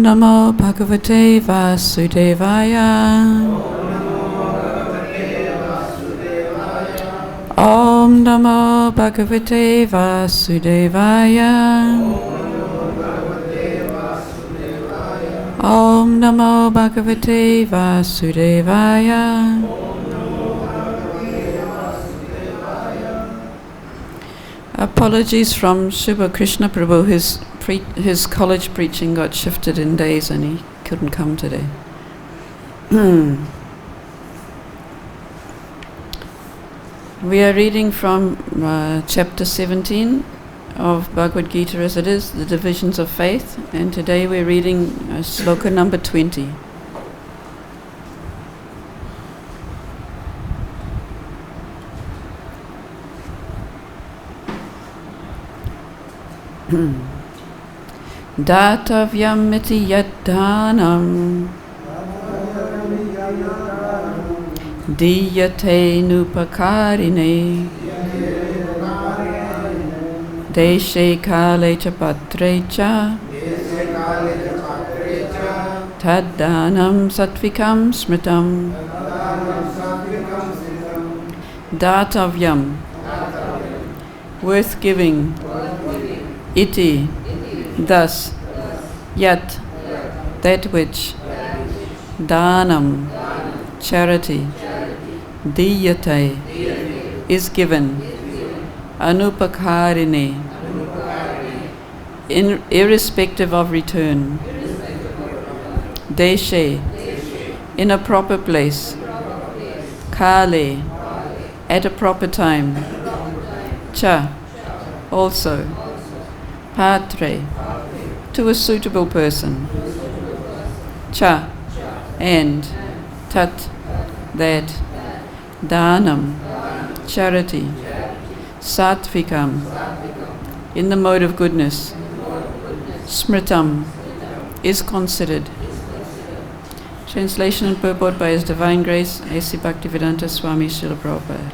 Om Namo Bhagavate Vasudevaya. Om Namo Bhagavate Vasudevaya. Om Namo Bhagavate Vasudevaya. Apologies from Shubha Krishna Prabhu. His college preaching got shifted in days and he couldn't come today. We are reading from chapter 17 of Bhagavad-Gita as it is, the divisions of faith, and today we're reading sloka number 20. Datavyam iti yaddanam diyate nupakarine deshe kale cha patre cha taddanam satvikam smritam. Datavyam, worth giving. Iti, thus. Yat, that which. Dhanam, charity. Diyate, is given. Anupakarine, irrespective of return. Deshe, in a proper place. Kale, at a proper time. Cha, also. Patre, to a suitable person. Cha, and. Tat, that. Dhanam, charity. Satvikam, in the mode of goodness. Smritam, is considered. Translation and purport by His Divine Grace, A.C. Bhaktivedanta Swami Srila Prabhupada.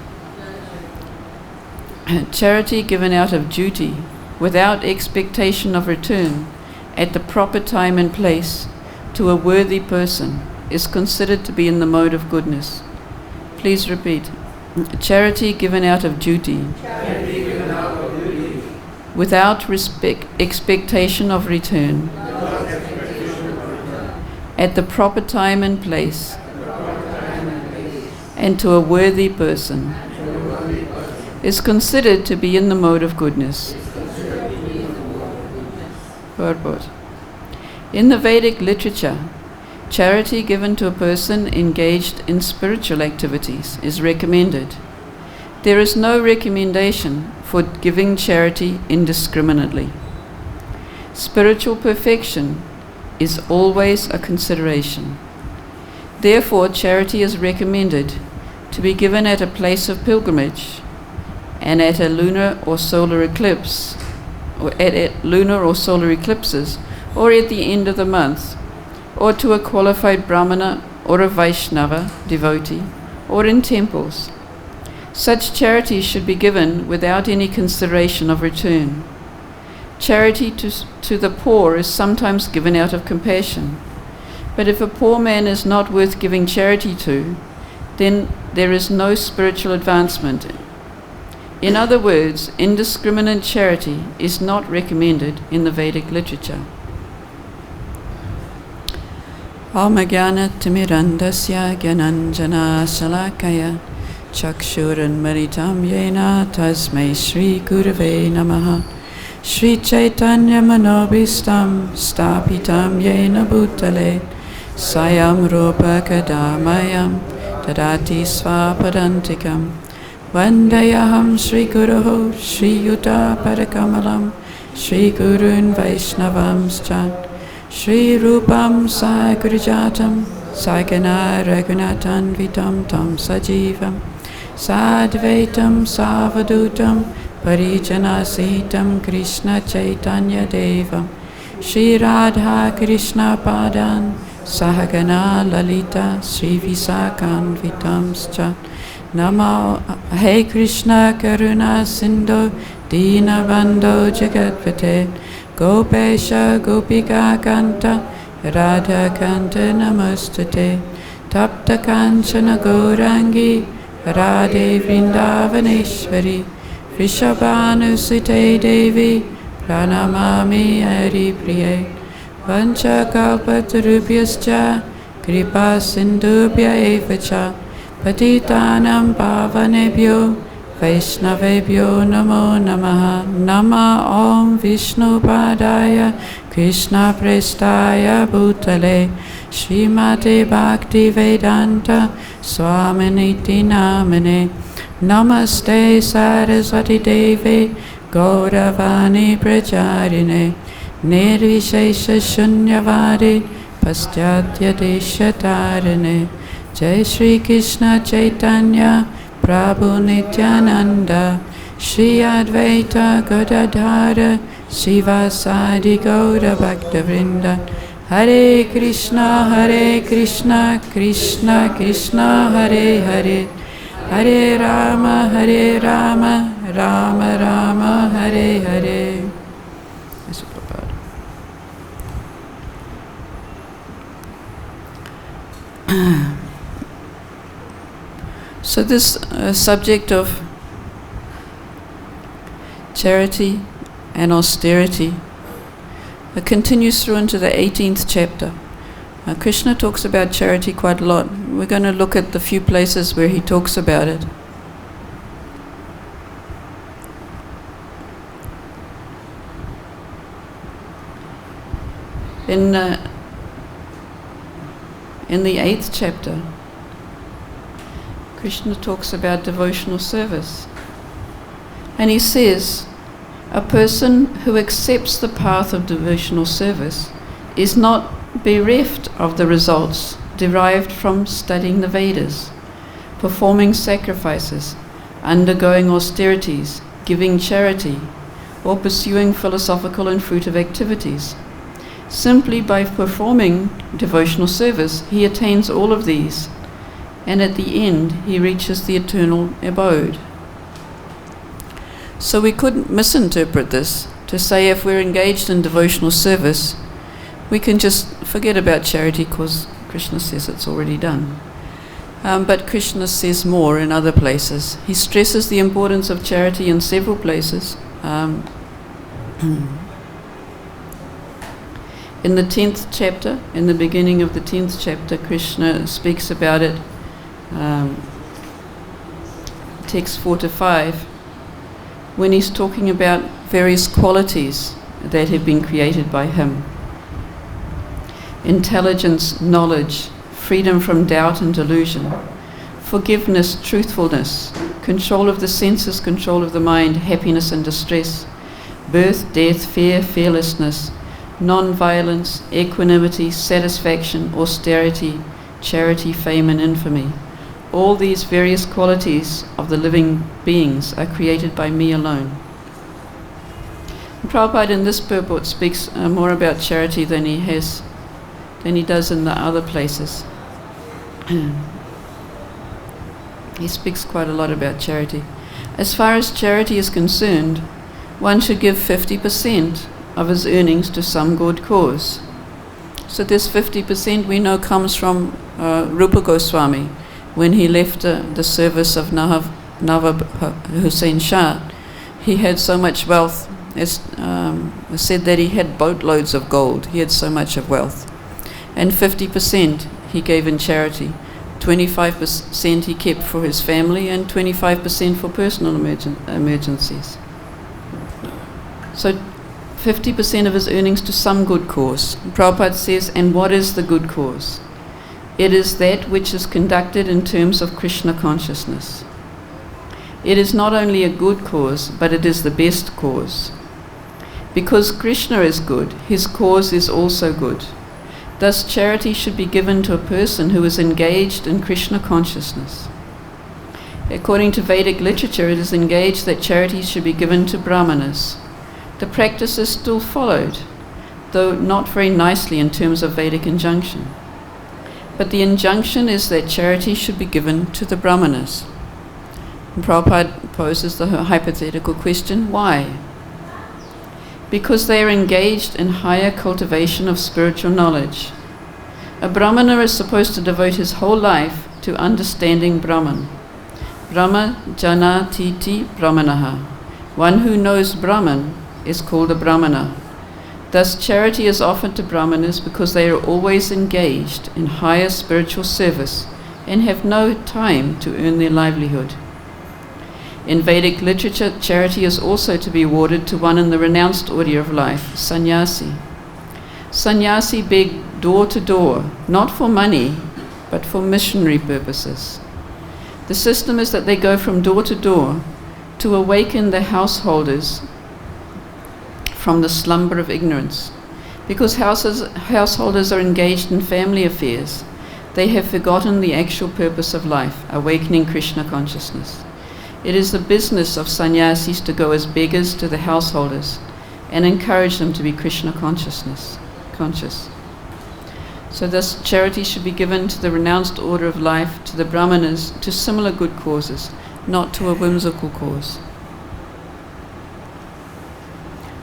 Charity given out of duty, without expectation of return, at the proper time and place, to a worthy person, is considered to be in the mode of goodness. Please repeat. Charity given out of duty, without expectation of return, at the proper time and place, and to a worthy person, is considered to be in the mode of goodness. Purport. In the Vedic literature, charity given to a person engaged in spiritual activities is recommended. There is no recommendation for giving charity indiscriminately. Spiritual perfection is always a consideration. Therefore, charity is recommended to be given at a place of pilgrimage and at a lunar or solar eclipse, or at lunar or solar eclipses, or at the end of the month, or to a qualified Brahmana or a Vaishnava devotee, or in temples. Such charity should be given without any consideration of return. Charity to the poor is sometimes given out of compassion, but if a poor man is not worth giving charity to, then there is no spiritual advancement. In other words, indiscriminate charity is not recommended in the Vedic literature. Om Jnana Timirandasya Gyananjana Shalakaya Chakshuran Maritam Yena Tasmai Shri Gurave Namaha Shri Chaitanya Manobhistam Stapitam Yena Bhutale Sayam Rupa Kadamayam Tadati Svapadantikam Vandayaham Shri Guruho Shri Yuta Parakamalam Shri Gurun Vaishnavamscha Shri Rupam Sagrijatam Sagana Raghunatan Vitam Tam Sajivam Sadvaitam Savadutam Parijanasetam Krishna Chaitanya Devam Shri Radha Krishna Padan Sahagana Lalita Shri Visakan Vitamscha Namo Hey Krishna Karuna Sindhu Dina Bandho Jagatpate Gopesha Gopika Kanta Radha Kanta Namastate, Tapta Kanchana Gaurangi, Radhe Vrindavaneshwari, Vrishabhanusute Devi, Pranamami Hari Priye, Vancha Kalpatarubhyascha, Kripa Sindhubhya Evacha, Patitanam Pavanebhyo, Vaishnavebhyo Namo Namaha. Nama Om Vishnu Padaya Krishna Prestaya Bhutale Srimate Bhakti Vedanta Swaminiti Namane. Namaste Saraswati Devi Gauravani Pracharine Nirvishesha Shunyavadi Paschatya Deshatarine. Jai Shri Krishna Chaitanya Prabhu Nityananda, Shri Advaita Gadadhara, Sivasadi Gaura Bhakta Vrinda. Hare Krishna, Krishna Krishna, Hare Hare, Hare Rama, Rama Rama, Hare Hare. So this subject of charity and austerity continues through into the 18th chapter. Krishna talks about charity quite a lot. We're going to look at the few places where he talks about it. In the 8th chapter, Krishna talks about devotional service. And he says, a person who accepts the path of devotional service is not bereft of the results derived from studying the Vedas, performing sacrifices, undergoing austerities, giving charity, or pursuing philosophical and fruitive activities. Simply by performing devotional service, he attains all of these, and at the end he reaches the eternal abode. So we could misinterpret this to say if we're engaged in devotional service, we can just forget about charity because Krishna says it's already done. But Krishna says more in other places. He stresses the importance of charity in several places. In the 10th chapter, in the beginning of the 10th chapter, Krishna speaks about it. Text 4 to 5, when he's talking about various qualities that have been created by him: intelligence, knowledge, freedom from doubt and delusion, forgiveness, truthfulness, control of the senses, control of the mind, happiness and distress, birth, death, fear, fearlessness, non-violence, equanimity, satisfaction, austerity, charity, fame and infamy. All these various qualities of the living beings are created by me alone. And Prabhupada in this purport speaks more about charity than he does in the other places. He speaks quite a lot about charity. As far as charity is concerned, one should give 50% of his earnings to some good cause. So this 50% we know comes from Rupa Goswami. When he left the service of Nawab Hussain Shah, he had so much wealth. It's said that he had boatloads of gold. He had so much of wealth. And 50% he gave in charity. 25% he kept for his family and 25% for personal emergencies. So 50% of his earnings to some good cause. Prabhupada says, and what is the good cause? It is that which is conducted in terms of Krishna consciousness. It is not only a good cause, but it is the best cause. Because Krishna is good, his cause is also good. Thus charity should be given to a person who is engaged in Krishna consciousness. According to Vedic literature, it is engaged that charity should be given to brahmanas. The practice is still followed, though not very nicely in terms of Vedic injunction. But the injunction is that charity should be given to the brahmanas. And Prabhupada poses the hypothetical question, why? Because they are engaged in higher cultivation of spiritual knowledge. A Brahmana is supposed to devote his whole life to understanding Brahman. Brahma jana titi brahmanaha. One who knows Brahman is called a Brahmana. Thus charity is offered to Brahmanas because they are always engaged in higher spiritual service and have no time to earn their livelihood. In Vedic literature, charity is also to be awarded to one in the renounced order of life, sannyasi. Sannyasi beg door to door, not for money, but for missionary purposes. The system is that they go from door to door to awaken the householders from the slumber of ignorance. Because householders are engaged in family affairs, they have forgotten the actual purpose of life, awakening Krishna consciousness. It is the business of sannyasis to go as beggars to the householders and encourage them to be Krishna conscious. So thus charity should be given to the renounced order of life, to the Brahmanas, to similar good causes, not to a whimsical cause.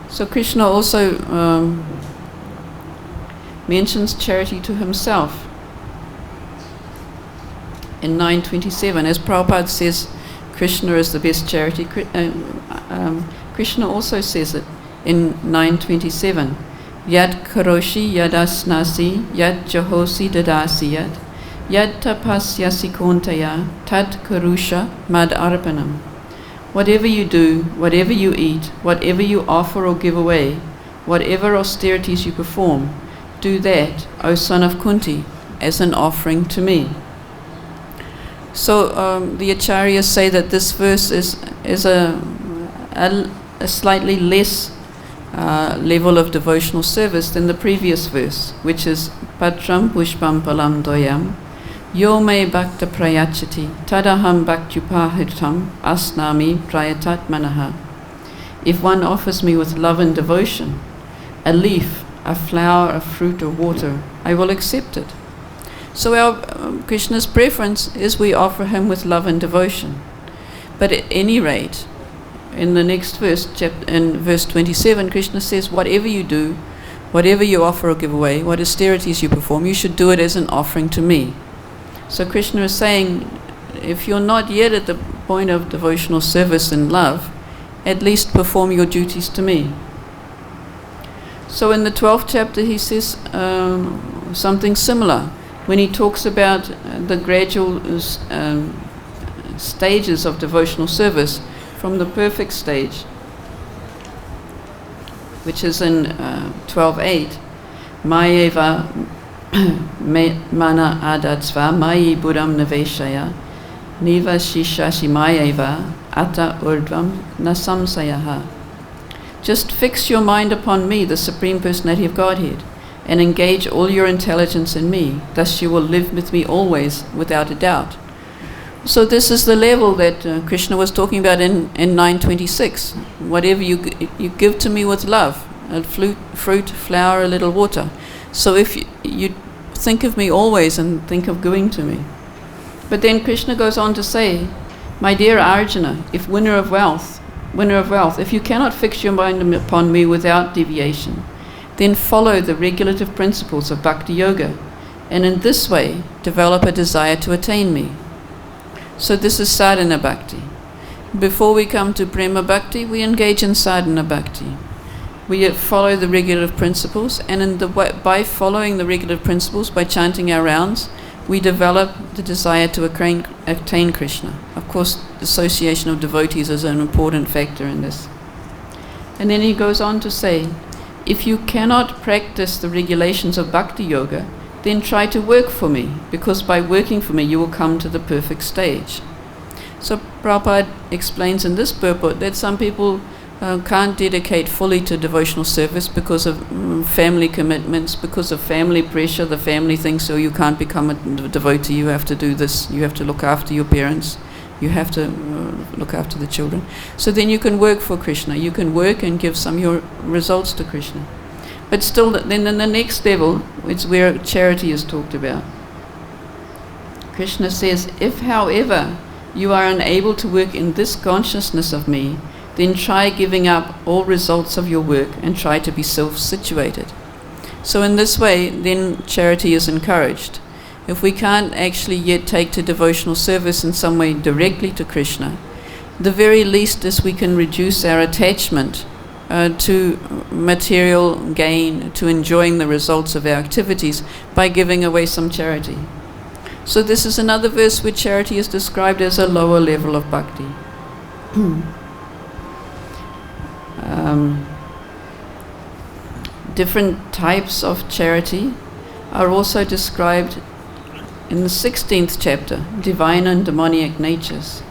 So Krishna also mentions charity to himself in 9:27. As Prabhupada says, Krishna is the best charity. Krishna also says it in 9:27. Yad karoshi yadasnasi yad jahosi dadasi yad tapasyasi kontaya tad karusha mad arpanam. Whatever you do, whatever you eat, whatever you offer or give away, whatever austerities you perform, do that, O son of Kunti, as an offering to me. So the acharyas say that this verse is a slightly less level of devotional service than the previous verse, which is Patram Pushpam Palam Doyam Yo me bhakta prayachati tadaham bhaktyupahritam asnami prayatat manaha. If one offers me with love and devotion a leaf, a flower, a fruit or water, I will accept it. So our Krishna's preference is we offer him with love and devotion. But at any rate, in the next verse, in verse 27, Krishna says, whatever you do, whatever you offer or give away, what austerities you perform, you should do it as an offering to me. So Krishna is saying, if you're not yet at the point of devotional service and love, at least perform your duties to me. So in the 12th chapter he says something similar when he talks about the gradual stages of devotional service from the perfect stage, which is in 12.8. Mayeva mana adatsva mayi buddham naveshaya niva shishashi mayeva atta urdvam nasamsayaha. Just fix your mind upon me, the Supreme Personality of Godhead, and engage all your intelligence in me. Thus you will live with me always without a doubt. So this is the level that Krishna was talking about in 9:26. Whatever you give to me with love, a fruit, flower, a little water. So if you think of me always and think of giving to me. But then Krishna goes on to say, my dear Arjuna, if winner of wealth, if you cannot fix your mind upon me without deviation, then follow the regulative principles of bhakti-yoga, and in this way develop a desire to attain me. So this is sadhana bhakti. Before we come to prema bhakti, we engage in sadhana bhakti. We follow the regulative principles, and by following the regulative principles, by chanting our rounds, we develop the desire to attain Krishna. Of course, association of devotees is an important factor in this. And then he goes on to say, if you cannot practice the regulations of bhakti-yoga, then try to work for me, because by working for me you will come to the perfect stage. So Prabhupada explains in this purport that some people can't dedicate fully to devotional service because of family commitments, because of family pressure. The family thinks, so you can't become a devotee, you have to do this, you have to look after your parents, you have to look after the children. So then you can work for Krishna, you can work and give some of your results to Krishna. But still, then in the next level, it's where charity is talked about. Krishna says, if however you are unable to work in this consciousness of me, then try giving up all results of your work and try to be self-situated. So in this way, then charity is encouraged. If we can't actually yet take to devotional service in some way directly to Krishna, the very least is we can reduce our attachment to material gain, to enjoying the results of our activities by giving away some charity. So this is another verse where charity is described as a lower level of bhakti. Different types of charity are also described in the 16th chapter, divine and demoniac natures.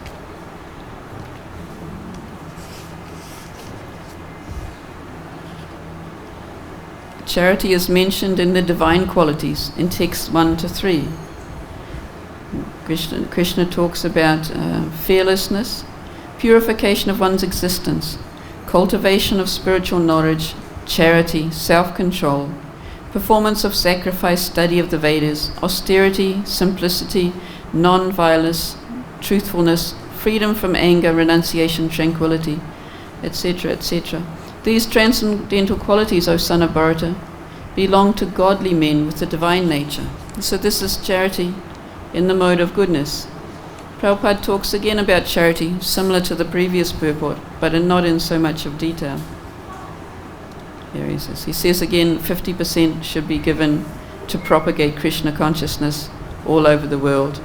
Charity is mentioned in the divine qualities in texts 1 to 3. Krishna talks about fearlessness, purification of one's existence, cultivation of spiritual knowledge, charity, self-control, performance of sacrifice, study of the Vedas, austerity, simplicity, non-violence, truthfulness, freedom from anger, renunciation, tranquility, etc., etc. These transcendental qualities, O son of Bharata, belong to godly men with the divine nature. So this is charity in the mode of goodness. Prabhupada talks again about charity, similar to the previous purport, but not in so much of detail. Here he says again, 50% should be given to propagate Krishna consciousness all over the world.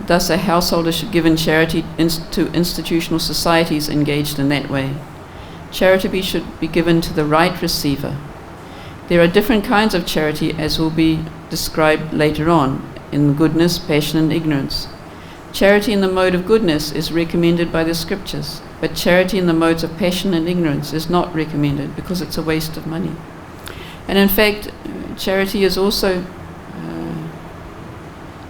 Thus a householder should give in charity to institutional societies engaged in that way. Charity should be given to the right receiver. There are different kinds of charity, as will be described later on, in goodness, passion and ignorance. Charity in the mode of goodness is recommended by the scriptures, but charity in the modes of passion and ignorance is not recommended because it's a waste of money. And in fact, charity is also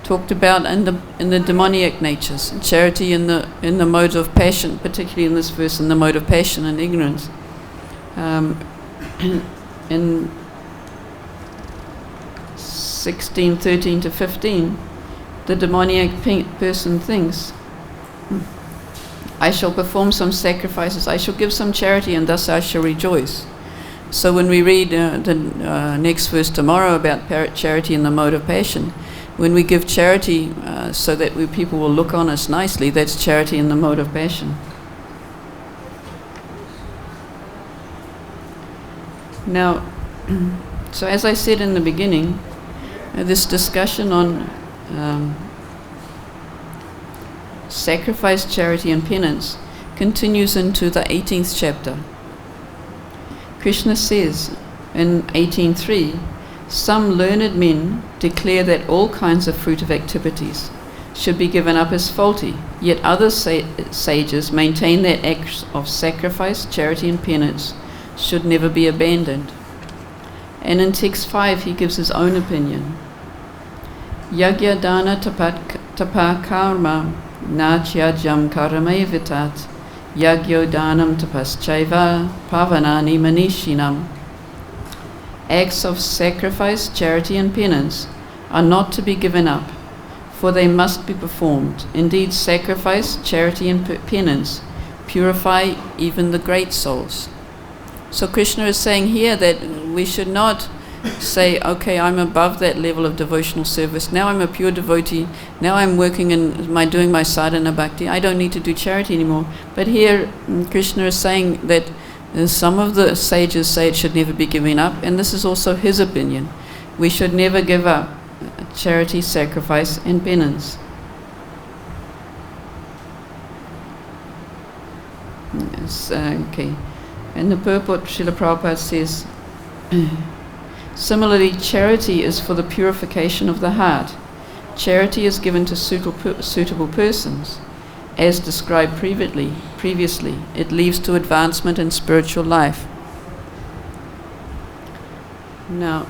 talked about in the demoniac natures. Charity in the modes of passion, particularly in this verse, in the mode of passion and ignorance. In 16:13 to 15, the demoniac person thinks, I shall perform some sacrifices, I shall give some charity, and thus I shall rejoice. So when we read the next verse tomorrow about charity in the mode of passion, when we give charity so that people will look on us nicely, that's charity in the mode of passion. Now, so as I said in the beginning, this discussion on sacrifice, charity and penance continues into the 18th chapter. Krishna says in 18:3, some learned men declare that all kinds of fruitive activities should be given up as faulty, yet other sages maintain that acts of sacrifice, charity and penance should never be abandoned. And in text 5 he gives his own opinion. Yagya dana tapa karma natyajam karame vitat yagyo danam tapaschaiva pavanani manishinam. Acts of sacrifice, charity and penance are not to be given up, for they must be performed. Indeed, sacrifice, charity and penance purify even the great souls. So Krishna is saying here that we should not say, okay, I'm above that level of devotional service, now I'm a pure devotee, now I'm working in doing my sadhana bhakti, I don't need to do charity anymore. But here Krishna is saying that some of the sages say it should never be given up, and this is also his opinion. We should never give up charity, sacrifice and penance. Yes, okay. And the purport, Srila Prabhupada says, similarly, charity is for the purification of the heart. Charity is given to suitable persons. As described previously, it leads to advancement in spiritual life. Now,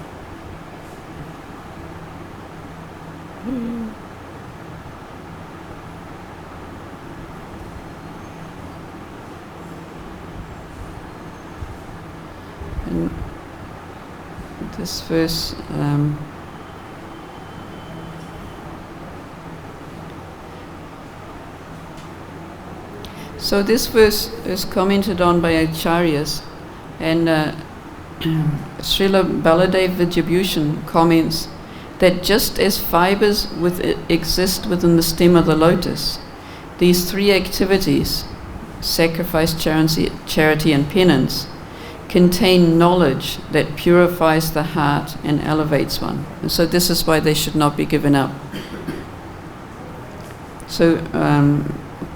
in this verse, so this verse is commented on by acharyas, and Srila Baladev Vidyabhushan comments that just as fibers exist within the stem of the lotus, these three activities, sacrifice, charity and penance, contain knowledge that purifies the heart and elevates one. And so this is why they should not be given up. So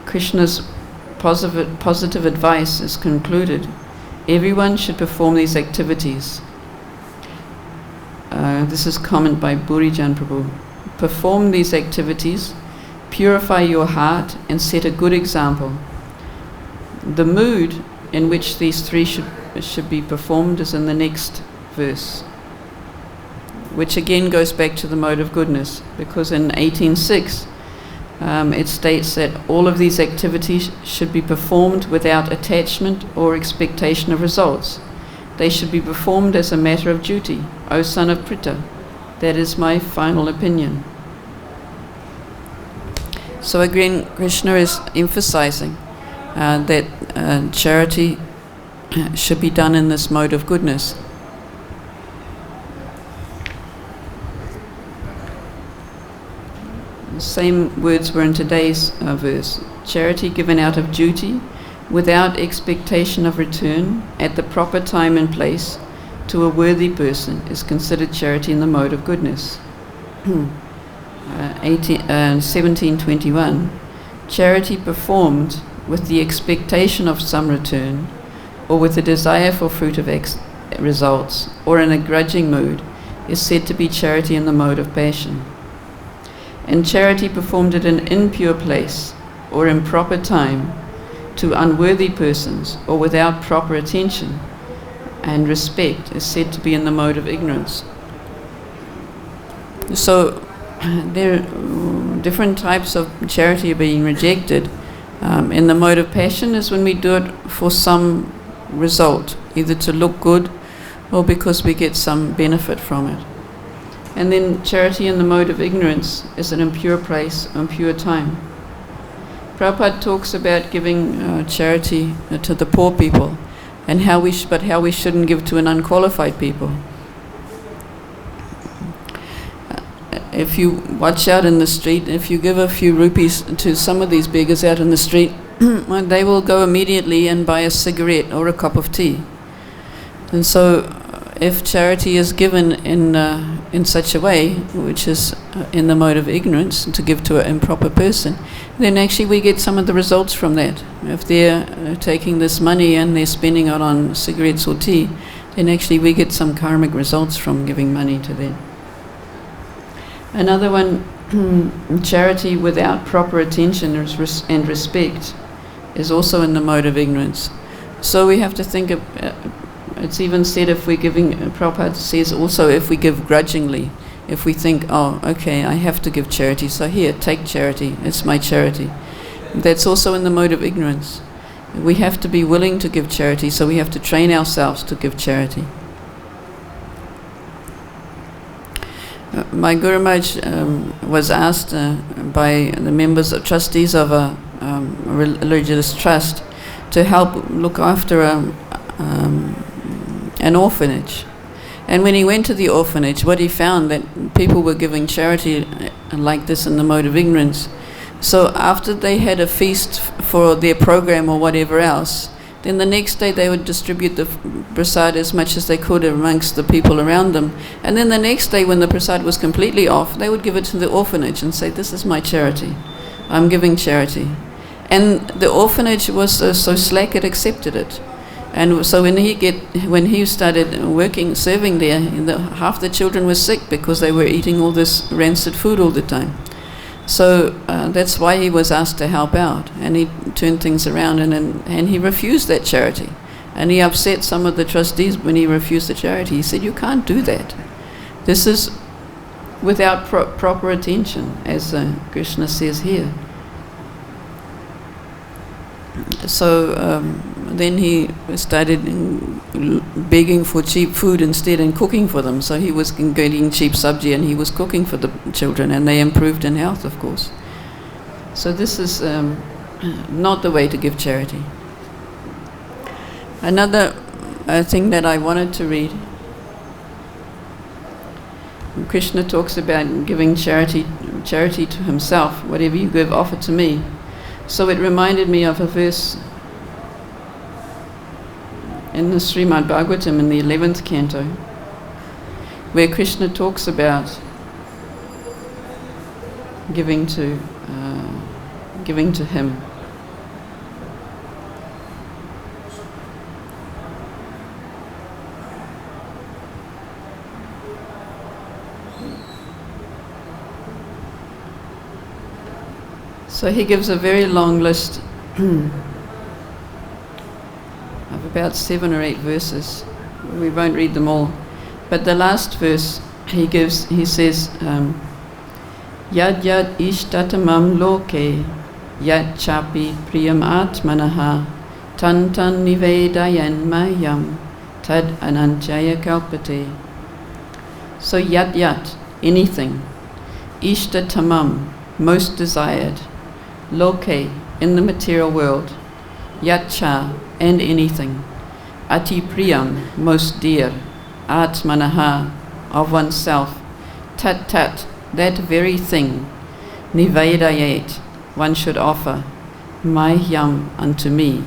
Krishna's positive advice is concluded. Everyone should perform these activities. This is comment by Burijan Prabhu. Perform these activities, purify your heart and set a good example. The mood in which these three should be performed is in the next verse, which again goes back to the mode of goodness, because in 18.6 it states that all of these activities should be performed without attachment or expectation of results. They should be performed as a matter of duty. O son of Pritha, that is my final opinion. So again, Krishna is emphasizing that charity should be done in this mode of goodness. The same words were in today's verse. Charity given out of duty, without expectation of return, at the proper time and place, to a worthy person, is considered charity in the mode of goodness. 1721. Charity performed with the expectation of some return, or with the desire for fruit of results, or in a grudging mood, is said to be charity in the mode of passion. And charity performed at an impure place, or improper time, to unworthy persons, or without proper attention and respect, is said to be in the mode of ignorance. So there are different types of charity being rejected. In the mode of passion is when we do it for some result, either to look good or because we get some benefit from it. And then charity in the mode of ignorance is an impure place, impure time. Prabhupada talks about giving charity to the poor people, and how we shouldn't give to an unqualified people. If you watch out in the street, if you give a few rupees to some of these beggars out in the street, they will go immediately and buy a cigarette or a cup of tea. And so if charity is given in such a way, which is in the mode of ignorance, to give to an improper person, then actually we get some of the results from that. If they're taking this money and they're spending it on cigarettes or tea, then actually we get some karmic results from giving money to them. Another one, charity without proper attention and respect, is also in the mode of ignorance. So we have to think of, it's even said if we're giving, Prabhupada says also if we give grudgingly, if we think, oh, okay, I have to give charity, so here, take charity, it's my charity. That's also in the mode of ignorance. We have to be willing to give charity, so we have to train ourselves to give charity. My Guru Maharaj was asked by the members of trustees of a religious trust to help look after an orphanage. And when he went to the orphanage, what he found that people were giving charity like this in the mode of ignorance. So after they had a feast for their program or whatever else, then the next day they would distribute the prasad as much as they could amongst the people around them. And then the next day when the prasad was completely off, they would give it to the orphanage and say, this is my charity. I'm giving charity. And the orphanage was so slack it accepted it. And so when he started working, serving there, half the children were sick because they were eating all this rancid food all the time. So that's why he was asked to help out, and he turned things around, and he refused that charity. And he upset some of the trustees when he refused the charity. He said, you can't do that. This is without proper attention, as Krishna says here. So then he started begging for cheap food instead and cooking for them. So he was getting cheap sabji and he was cooking for the children, and they improved in health, of course. So this is not the way to give charity. Another thing that I wanted to read. Krishna talks about giving charity to himself. Whatever you give, offer to me. So it reminded me of a verse in the Srimad Bhagavatam in the 11th canto, where Krishna talks about giving to him. So he gives a very long list of about 7 or 8 verses. We won't read them all. But the last verse he says, Yad yad ishtatamam loke, yad chapi priyam atmanaha, tan tan nivedayan mayam, tad ananjaya kalpate. So yad, anything, ishtatamam, most desired, loke, in the material world, yatcha, and anything, ati priyam, most dear, atmanaha, of oneself, tat, that very thing, nivedayet, one should offer, mahyam, unto me,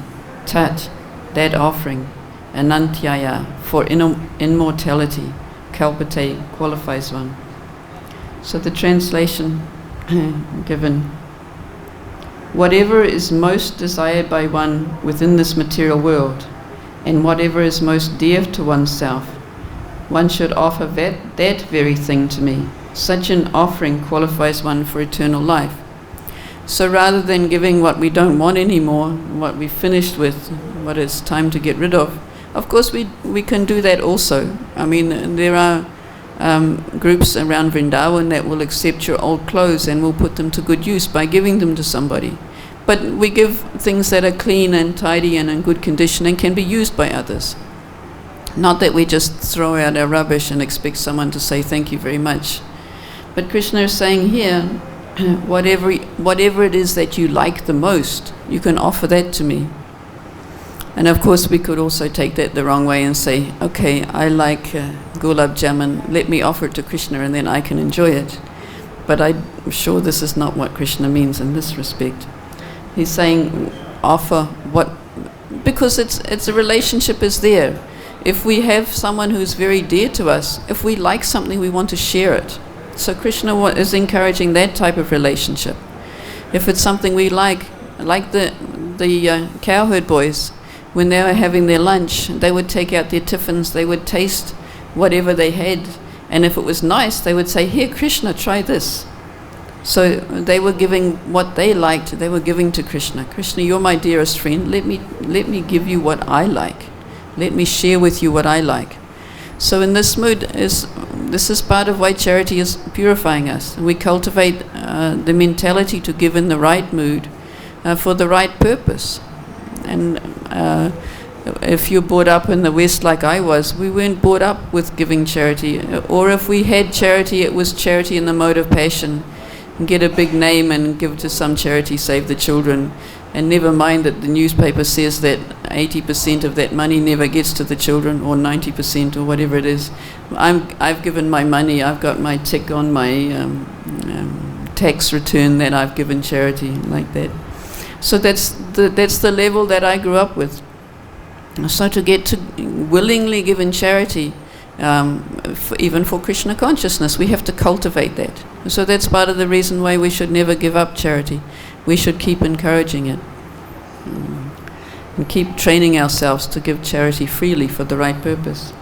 tat, that offering, anantyaya, for immortality, kalpate, qualifies one. So the translation given, whatever is most desired by one within this material world, and whatever is most dear to oneself, one should offer that very thing to me. Such an offering qualifies one for eternal life. So rather than giving what we don't want anymore, what we've finished with, what it's time to get rid of course we can do that also. I mean, there are groups around Vrindavan that will accept your old clothes and will put them to good use by giving them to somebody. But we give things that are clean and tidy and in good condition and can be used by others. Not that we just throw out our rubbish and expect someone to say thank you very much. But Krishna is saying here, whatever it is that you like the most, you can offer that to me. And of course we could also take that the wrong way and say, okay, I like gulab jamun, let me offer it to Krishna and then I can enjoy it. But I'm sure this is not what Krishna means in this respect. He's saying offer what, because it's a relationship is there. If we have someone who's very dear to us, if we like something, we want to share it. So Krishna is encouraging that type of relationship. If it's something we like the cowherd boys, when they were having their lunch, they would take out their tiffins, they would taste whatever they had, and if it was nice, they would say, here Krishna, try this. So they were giving what they liked, they were giving to Krishna. Krishna, you're my dearest friend, let me give you what I like. Let me share with you what I like. So in this mood, this is part of why charity is purifying us. We cultivate the mentality to give in the right mood for the right purpose. And if you're brought up in the West like I was, we weren't brought up with giving charity. Or if we had charity, it was charity in the mode of passion. Get a big name and give to some charity, save the children. And never mind that the newspaper says that 80% of that money never gets to the children, or 90% or whatever it is. I've given my money, I've got my tick on my tax return that I've given charity, like that. So that's the level that I grew up with. So to get to willingly give in charity, even for Krishna consciousness, we have to cultivate that. So that's part of the reason why we should never give up charity. We should keep encouraging it and keep training ourselves to give charity freely for the right purpose.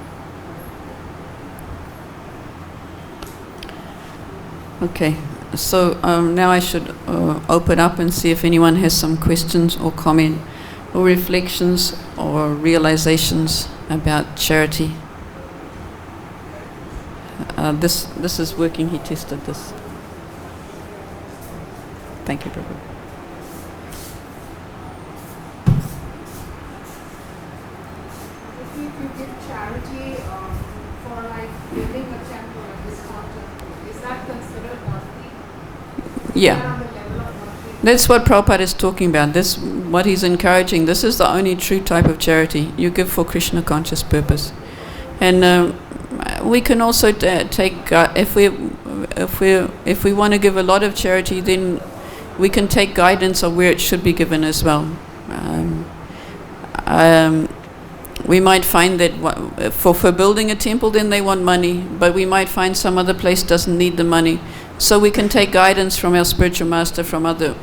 Okay, so now I should open up and see if anyone has some questions or comment or reflections or realizations about charity. This is working. He tested this. Thank you, Prabhu. If you give charity for like building a temple, like this temple, is that considered bhakti? Yeah. Is that on the level of bhakti? That's what Prabhupada is talking about. This, what he's encouraging. This is the only true type of charity. You give for Krishna conscious purpose, and we can also take if we want to give a lot of charity, then we can take guidance of where it should be given as well. We might find that for building a temple, then they want money, but we might find some other place doesn't need the money. So we can take guidance from our spiritual master, from other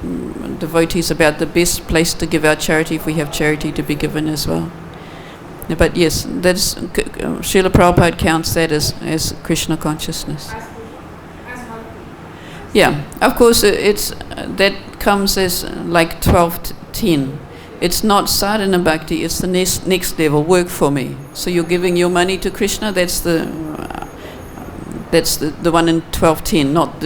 devotees about the best place to give our charity if we have charity to be given as well. But yes, that's Srila Prabhupada counts that as Krishna consciousness. Yeah, of course it's that comes as like 12-10. It's not sadhana bhakti, it's the next level, work for me. So you're giving your money to Krishna, that's the one in 12:10, not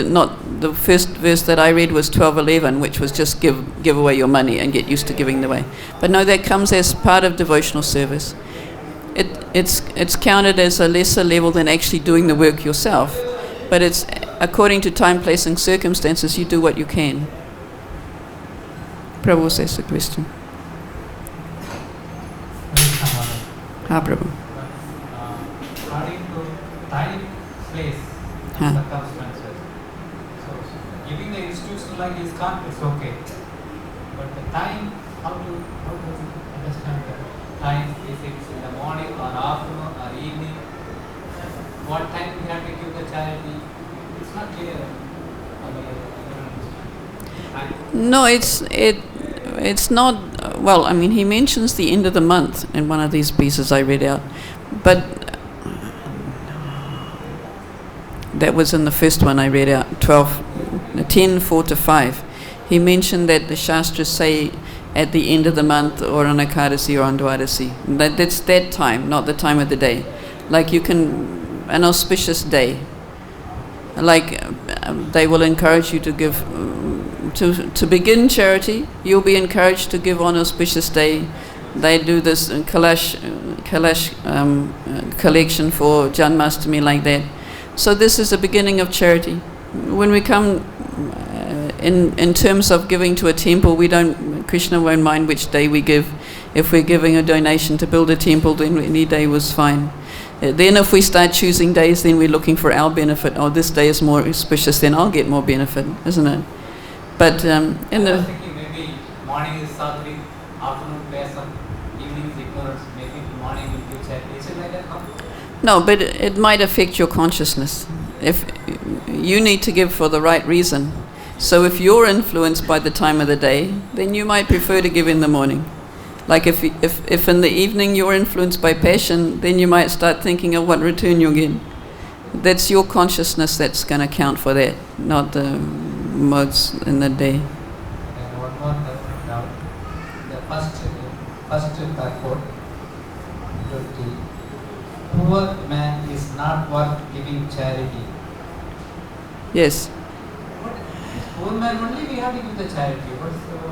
the first verse that I read was 12:11, which was just give away your money and get used to giving it away. But no, that comes as part of devotional service. It's counted as a lesser level than actually doing the work yourself, but it's according to time, place, and circumstances. You do what you can. Prabhu says the question. Ha, Prabhu. According to time, place, circumstances. So giving the institutional like ISKCON, it's okay. But the time, how to understand the time? Is it in the morning or afternoon or evening? What time we have to give the charity? It's not clear. No, it's not. Well, I mean, he mentions the end of the month in one of these pieces I read out, but that was in the first one I read out, 10, 4 to 5. He mentioned that the Shastras say at the end of the month or on Ekadasi or on Dwadasi. That's that time, not the time of the day. Like you can, an auspicious day. Like they will encourage you to give, to begin charity, you'll be encouraged to give on auspicious day. They do this kalash collection for Janmashtami like that. So this is the beginning of charity. When we come in terms of giving to a temple, Krishna won't mind which day we give. If we're giving a donation to build a temple, then any day was fine. Then if we start choosing days, then we're looking for our benefit. Oh, this day is more auspicious, then I'll get more benefit, isn't it? But I was thinking maybe morning is sadhri, afternoon pesam, evening is ignorance, maybe morning will be charity. Is it like that? No, but it might affect your consciousness. If you need to give for the right reason. So if you're influenced by the time of the day, then you might prefer to give in the morning. Like if in the evening you're influenced by passion, then you might start thinking of what return you'll get. That's your consciousness that's going to count for that, not the modes in the day. And one more doubt. The first purport, the poor man is not worth giving charity. Yes. Poor man only we have to give the charity.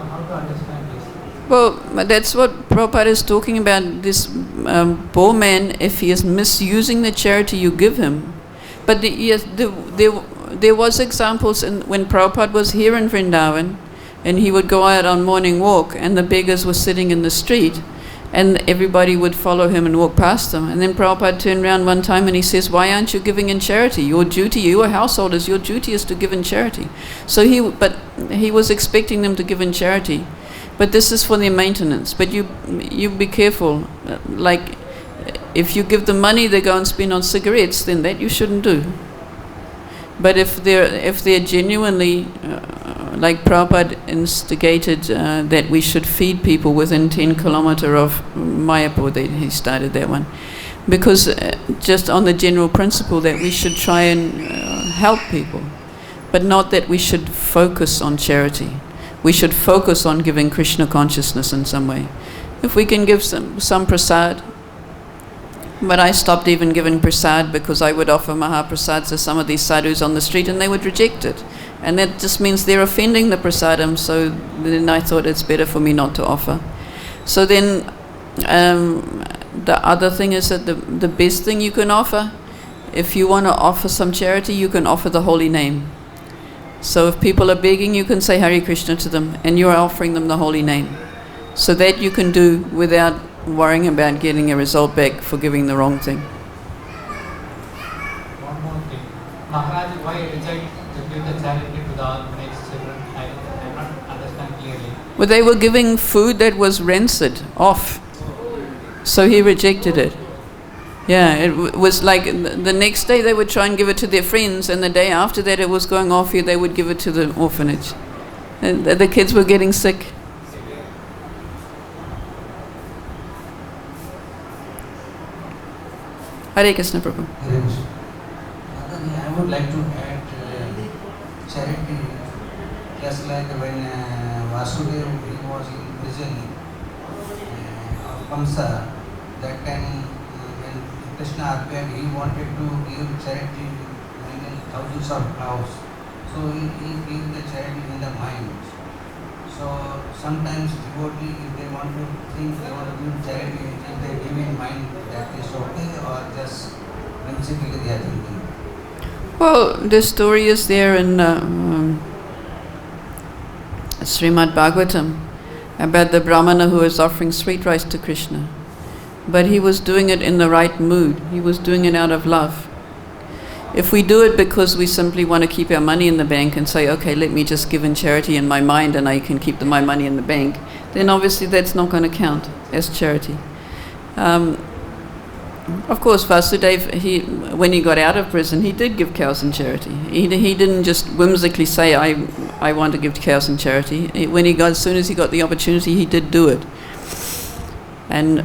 How to understand this? Well, that's what Prabhupada is talking about, this poor man, if he is misusing the charity you give him. But there was examples when Prabhupada was here in Vrindavan, and he would go out on morning walk, and the beggars were sitting in the street, and everybody would follow him and walk past them. And then Prabhupada turned around one time and he says, why aren't you giving in charity? Your duty, you are householders, your duty is to give in charity. So he was expecting them to give in charity. But this is for their maintenance. But you be careful. Like, if you give them money they go and spend on cigarettes, then that you shouldn't do. But if they're genuinely, like Prabhupada instigated that we should feed people within 10 kilometers of Mayapur, he started that one. Because just on the general principle that we should try and help people, but not that we should focus on charity. We should focus on giving Krishna consciousness in some way. If we can give some prasad, but I stopped even giving prasad because I would offer Mahaprasad to some of these sadhus on the street and they would reject it. And that just means they're offending the prasadam, so then I thought it's better for me not to offer. So then the other thing is that the best thing you can offer, if you want to offer some charity, you can offer the holy name. So if people are begging, you can say Hare Krishna to them, and you're offering them the holy name. So that you can do without worrying about getting a result back for giving the wrong thing. One more thing. Maharaj, why reject to give the charity to the orphanage children? I not understand clearly. Well, they were giving food that was rancid, off. So he rejected it. Yeah, it was like the next day they would try and give it to their friends, and the day after that it was going off here, they would give it to the orphanage. And the kids were getting sick. Hare Krishna Prabhu. I would like to add charity, just like when Vasudeva was in prison of Kamsa, that time when Krishna appeared, he wanted to give charity in thousands of crowds. So he gave the charity in the mind. So sometimes devotees, if they want to think they want to give charity, if they give in mind, that is okay, or just whimsically they are thinking. Well, the story is there in Srimad Bhagavatam about the Brahmana who was offering sweet rice to Krishna. But he was doing it in the right mood. He was doing it out of love. If we do it because we simply want to keep our money in the bank and say, okay, let me just give in charity in my mind and I can keep my money in the bank, then obviously that's not going to count as charity. Of course, Vasudeva, when he got out of prison, he did give cows in charity. He didn't just whimsically say, I want to give cows in charity. As soon as he got the opportunity, he did do it. And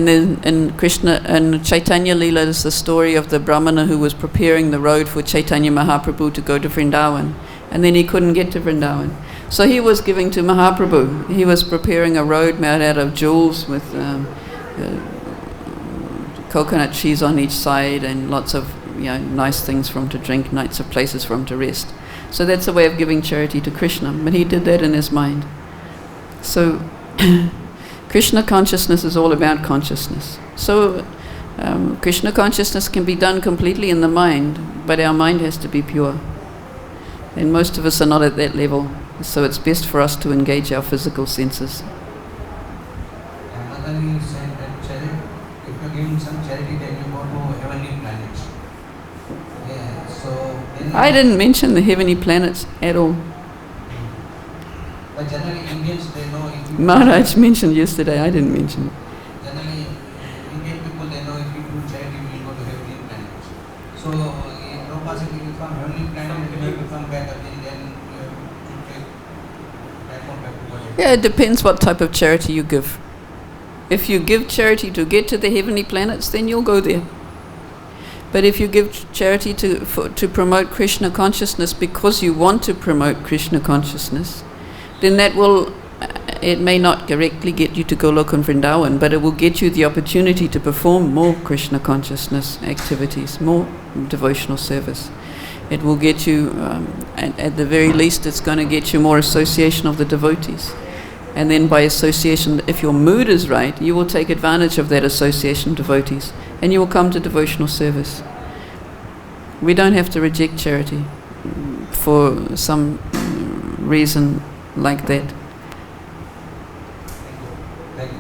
then in Krishna and Chaitanya Leela is the story of the Brahmana who was preparing the road for Chaitanya Mahaprabhu to go to Vrindavan, and then he couldn't get to Vrindavan. So he was giving to Mahaprabhu. He was preparing a road made out of jewels with coconut cheese on each side and lots of nice things for him to drink, nights of places for him to rest. So that's a way of giving charity to Krishna, but he did that in his mind. So Krishna consciousness is all about consciousness. So Krishna consciousness can be done completely in the mind, but our mind has to be pure. And most of us are not at that level, so it's best for us to engage our physical senses. Another you said that charity, if you're giving some charity, then you go to heavenly planets. Yeah, so I didn't mention the heavenly planets at all. But generally Indians, they know if you Maharaj mentioned yesterday, I didn't mention it. Generally Indian people, they know if you do charity, you will go to heavenly planets. So in Prabhupada said, if you come heavenly planet, you have to come back again, then you have to take back to body. Yeah, it depends what type of charity you give. If you give charity to get to the heavenly planets, then you'll go there. But if you give charity to promote Krishna consciousness because you want to promote Krishna consciousness, then it may not directly get you to Goloka and Vrindavan, but it will get you the opportunity to perform more Krishna consciousness activities, more devotional service. It will get you, at the very least, it's going to get you more association of the devotees. And then by association, if your mood is right, you will take advantage of that association of devotees, and you will come to devotional service. We don't have to reject charity for some reason like that. Thank you.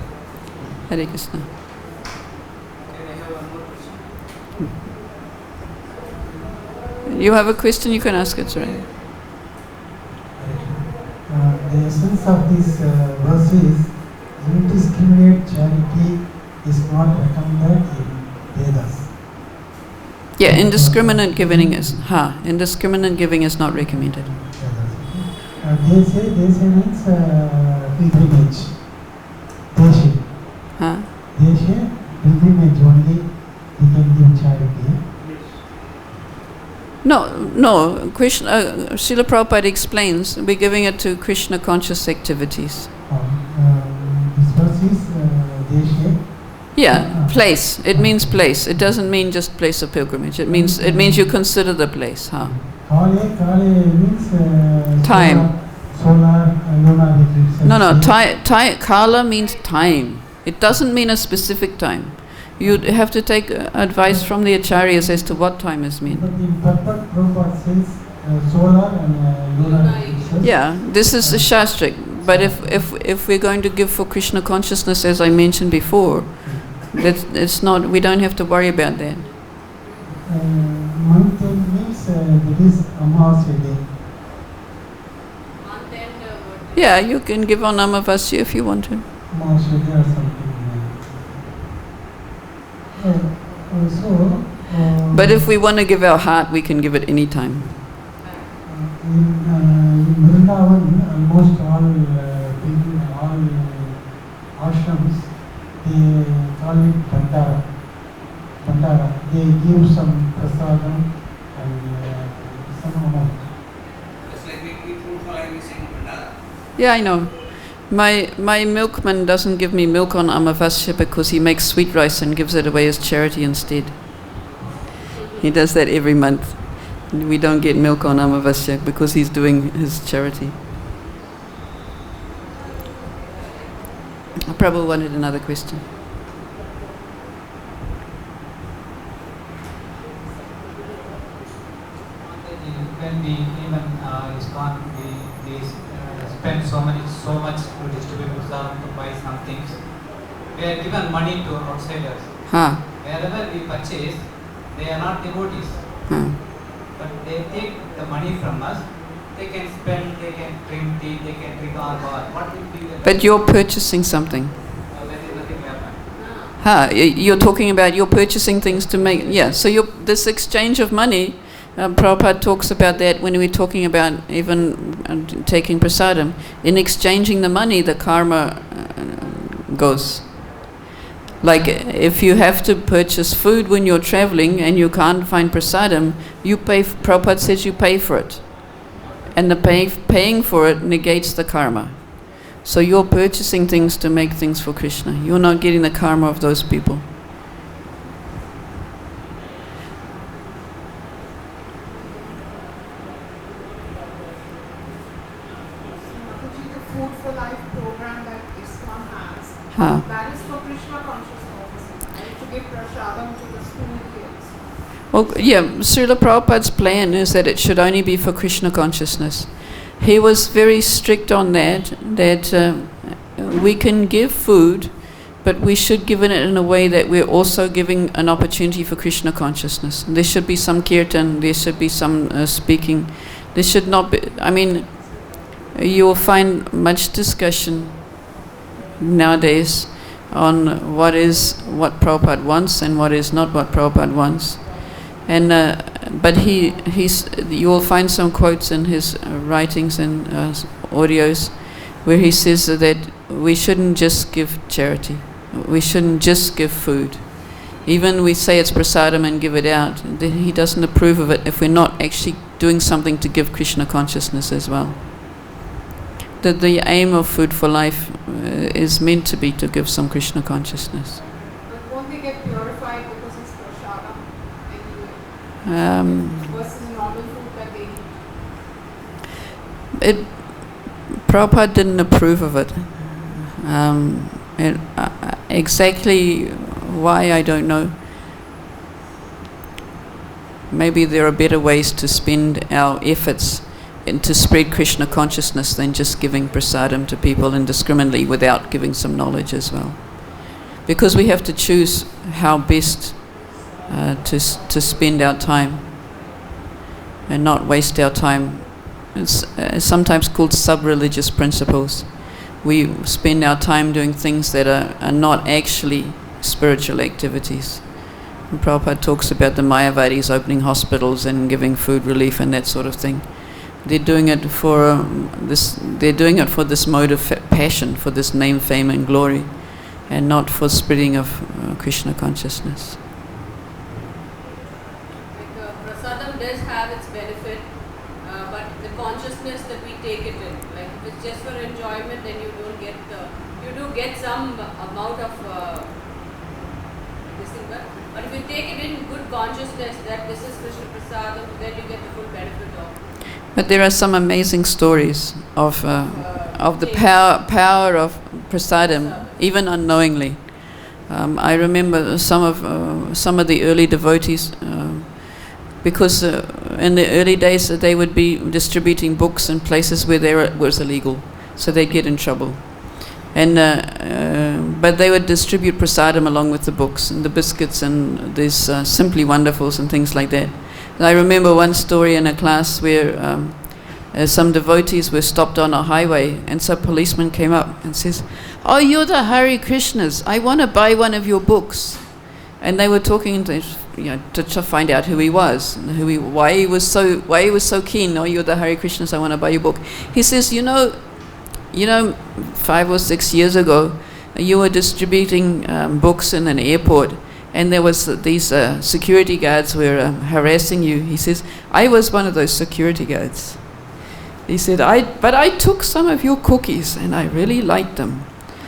Hare Krishna. Can I have one more question? You have a question, you can ask it, right? The essence of this verse is indiscriminate charity is not recommended in Vedas. Yeah, indiscriminate giving is indiscriminate giving is not recommended. They say means pilgrimage. Deshe. Deshe, pilgrimage only we can give charity. No, Krishna, Srila Prabhupada explains, we're giving it to Krishna conscious activities. This verse is Deshe. Yeah, place. It means place. It doesn't mean just place of pilgrimage. It means you consider the place. Kale means time. Solar, lunar eclipse. No. Kala means time. It doesn't mean a specific time. You have to take advice from the acharyas as to what time is meant. But in purport, Prabhupada says solar and lunar eclipses. Yeah, this is shastric. But if we're going to give for Krishna consciousness, as I mentioned before, it's not. We don't have to worry about that. Month end means that is Amavasya day. Month end, what? Yeah, you can give on Amavasya if you want to. Amavasya day or something. But if we want to give our heart, we can give it any time. In Vrindavan, almost all people, all ashrams, they call it Bhandara. Bhandara. They give some prasadam and some amount. Just like we eat food for like we sing Bhandara. Yeah, I know. My milkman doesn't give me milk on Amavasya because he makes sweet rice and gives it away as charity instead. He does that every month. We don't get milk on Amavasya because he's doing his charity. Prabhu wanted another question. When we even ISKCON, we spend so much to distribute prasadam, to buy some things. We are given money to outsiders. Huh. Wherever we purchase, they are not devotees. But they take the money from us. They can spend, they can drink tea, they can drink alcohol. What will be the... But you're purchasing something. When nothing happens. You're talking about you're purchasing things to make... Yeah, so this exchange of money, Prabhupada talks about that when we're talking about even taking prasadam. In exchanging the money, the karma goes. Like if you have to purchase food when you're traveling and you can't find prasadam, you pay. Prabhupada says you pay for it, and the paying for it negates the karma. So you're purchasing things to make things for Krishna. You're not getting the karma of those people. The Food for Life program that ISKCON has, Huh. that is for Krishna consciousness, and to give prasadam to the school kids. Well, yeah, Srila Prabhupada's plan is that it should only be for Krishna consciousness. He was very strict on that we can give food, but we should give it in a way that we're also giving an opportunity for Krishna consciousness. There should be some kirtan, there should be some speaking. There should not be, I mean, you will find much discussion nowadays on what Prabhupada wants and what is not what Prabhupada wants. And but you will find some quotes in his writings and audios where he says that we shouldn't just give charity. We shouldn't just give food. Even we say it's prasadam and give it out. He doesn't approve of it if we're not actually doing something to give Krishna consciousness as well. That the aim of Food for Life is meant to be to give some Krishna consciousness. But won't they get purified because it's prasadam anyway? Versus normal food that they eat? Prabhupada didn't approve of it. Exactly why, I don't know. Maybe there are better ways to spend our efforts and to spread Krishna consciousness than just giving prasadam to people indiscriminately without giving some knowledge as well. Because we have to choose how best to spend our time and not waste our time. It's sometimes called sub-religious principles. We spend our time doing things that are not actually spiritual activities. And Prabhupada talks about the Mayavadis opening hospitals and giving food relief and that sort of thing. They're doing it for this. They're doing it for this mode of passion, for this name, fame, and glory, and not for spreading of Krishna consciousness. Like prasadam does have its benefit, but the consciousness that we take it in, like if it's just for enjoyment, then you don't get you do get some amount of this thing, but if you take it in good consciousness that this is Krishna prasadam, then you get the full benefit of. But there are some amazing stories of the power of prasadam, even unknowingly. I remember some of the early devotees because in the early days they would be distributing books in places where it was illegal, so they'd get in trouble. And but they would distribute prasadam along with the books and the biscuits and these Simply Wonderfuls and things like that. And I remember one story in a class where some devotees were stopped on a highway, and some policeman came up and says, "Oh, you're the Hare Krishnas. I want to buy one of your books." And they were talking to find out who he was, and why he was so keen. "Oh, you're the Hare Krishnas. I want to buy your book." He says, "You know, 5 or 6 years ago, you were distributing books in an airport, and there was these security guards were harassing you." He says, "I was one of those security guards." He said, but I took some of your cookies and I really liked them.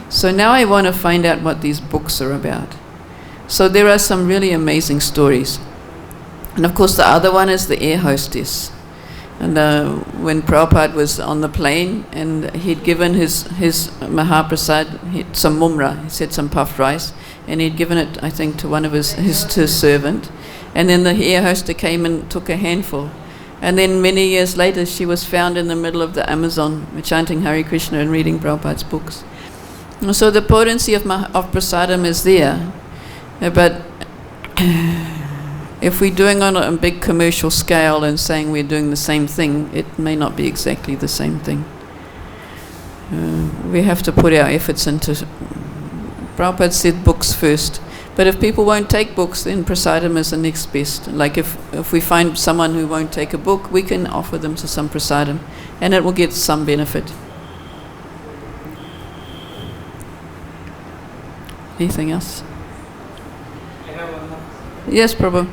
So now I want to find out what these books are about." So there are some really amazing stories. And of course the other one is the air hostess. And when Prabhupada was on the plane and he'd given his Mahaprasad, some mumra, he said some puffed rice, and he'd given it, I think, to one of his servant. And then the air hostess came and took a handful. And then many years later she was found in the middle of the Amazon chanting Hare Krishna and reading Prabhupada's books. And so the potency of prasadam is there. But if we're doing on a big commercial scale and saying we're doing the same thing, it may not be exactly the same thing. We have to put our efforts into... Prabhupada said books first. But if people won't take books, then prasadam is the next best. Like if we find someone who won't take a book, we can offer them to some prasadam, and it will get some benefit. Anything else? I have one more. Yes, Prabhu.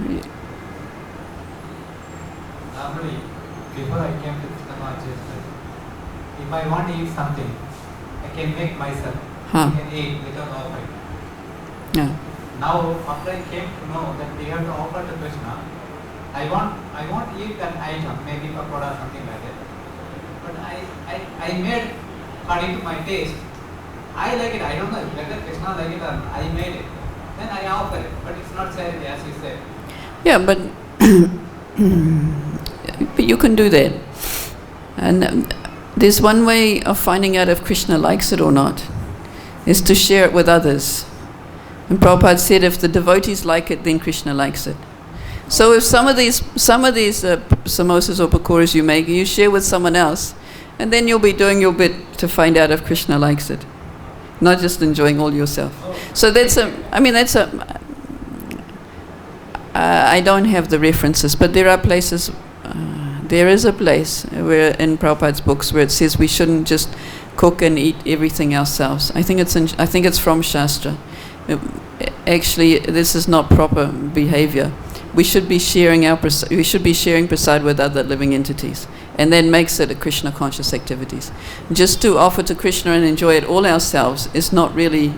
Normally, before I came to Krishna consciousness, if I want to eat something, I can make myself. I can eat without offering. Yeah. Now, after I came to know that we have to offer to Krishna, I want to eat that item, maybe pakoda or something like that. But I made according to my taste. I like it. I don't know whether Krishna like it or not. I made it. Then I offer it. But it's not charity, as you said. Yeah, but you can do that. And there's one way of finding out if Krishna likes it or not, is to share it with others. And Prabhupada said if the devotees like it, then Krishna likes it. So if some of these samosas or pakoras you make, you share with someone else, and then you'll be doing your bit to find out if Krishna likes it, not just enjoying all yourself. So I don't have the references, but there are places, there is a place where in Prabhupada's books where it says we shouldn't just cook and eat everything ourselves. I think it's from Shastra. Actually, this is not proper behavior. We should be sharing prasad with other living entities, and then makes it a Krishna conscious activities. Just to offer to Krishna and enjoy it all ourselves is not really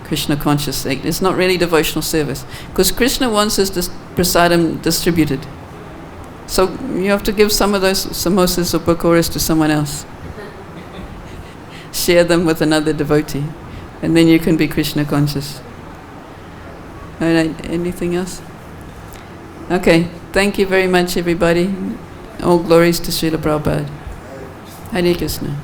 Krishna conscious. It's not really devotional service, because Krishna wants his prasadam distributed. So you have to give some of those samosas or pakoras to someone else. Share them with another devotee, and then you can be Krishna conscious. Anything else? Okay, thank you very much, everybody. All glories to Srila Prabhupada. Hare Krishna.